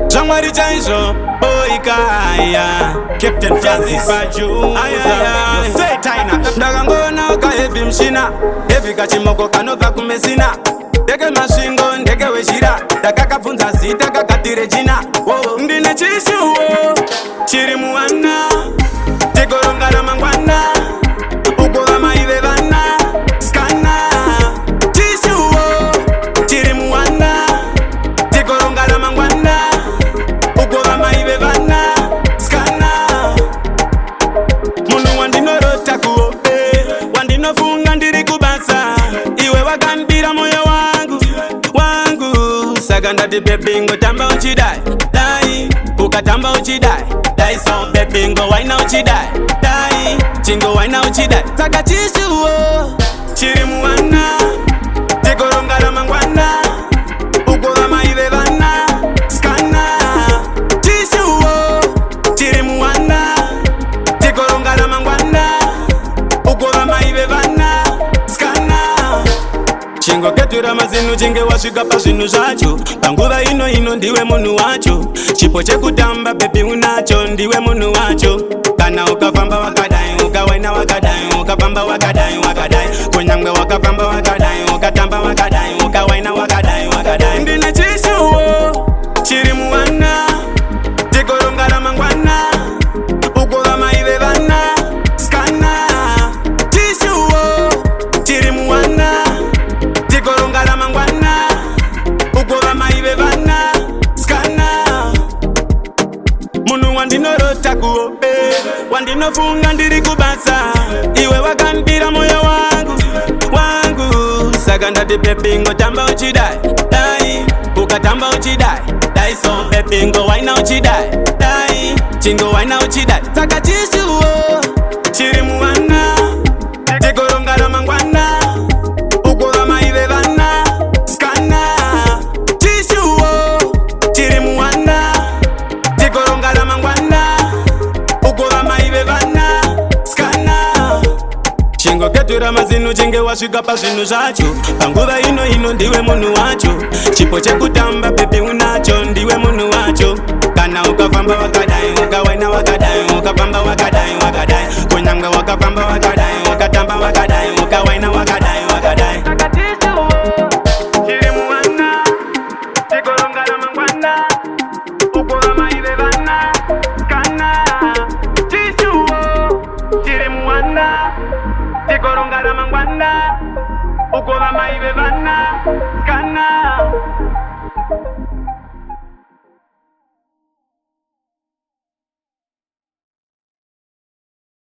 Jean-Marie Chainjo, Boikaya, Captain Francis Baju, say Taina, Ndagangona oka heavy mshina, heavy kachimoko kanova kumesina, Deke mashingo, ndeke weshira, Takaka funza sita kakatire jina, Ndine chishu, Chirimuana, Tikorongala mangwana, Ukola maive vana, Skana, Chishu, Chirimuana, Tikorongala mangwana, Ukola maive vana, Skana, Munu wandinorota kuope, Wandinofunga ndiri kubasa, Iwe wakambira moyo wangu, Saganda di bebingo tamba uchidai, Dai, ukatamba uchidai, Dai so bebingo waina uchidai, Dai, chingo waina uchidai, Saka chishu Chirimuana, Tikorongala mangwana, Ukola maive vana, Skana, Chishu Chirimuana, Tikorongala mangwana, Ukola maive vana, Skana. Chingo ketura mazinu chinge wasvika pazvinhu zvacho, panguva ino ndiwe munhu wacho, chipo chekutamba bebi unacho, ndiwe munhu wacho. Kana ukafamba wakadai, ukawaina wakadai, ukafamba wakadai, kunyangwe wakafamba wakadai, ukatamba wakadai, ukawaina wakadai. Ndine chishu Chirimuana, Tikorongala mangwana, Ukola maive vana, Skana, Chishu Chirimuana, Tikorongala mangwana, Ukola maive vana, Skana. Munu wandinorota kuope, Wandinofunga ndiri kubasa, Iwe wakambira moyo wangu, Saganda di bebingo tamba uchidai, Dai, ukatamba uchidai, Dai so bebingo waina uchidai, Dai, chingo waina uchidai, Saka chishu Chirimuana, Tikorongala mangwana, Ukola maive vana, Skana, Chishu Chirimuana, Tikorongala mangwana, Ukola maive vana, Skana. Chingo ketura mazinu chinge wasvika pazvinhu zvacho, panguva ino ndiwe munhu wacho, chipo chekutamba bebi unacho, ndiwe munhu wacho. Kana ukafamba wakadai, ukawaina wakadai, ukafamba wakadai, kunyangwe wakafamba wakadai, ukatamba wakadai, ukawaina wakadai. Chirimuana, Tikorongala mangwana, Ukola maive vana, Skana, Chishu Chirimuana, Tikorongala mangwana, Ukola maive vana, Skana.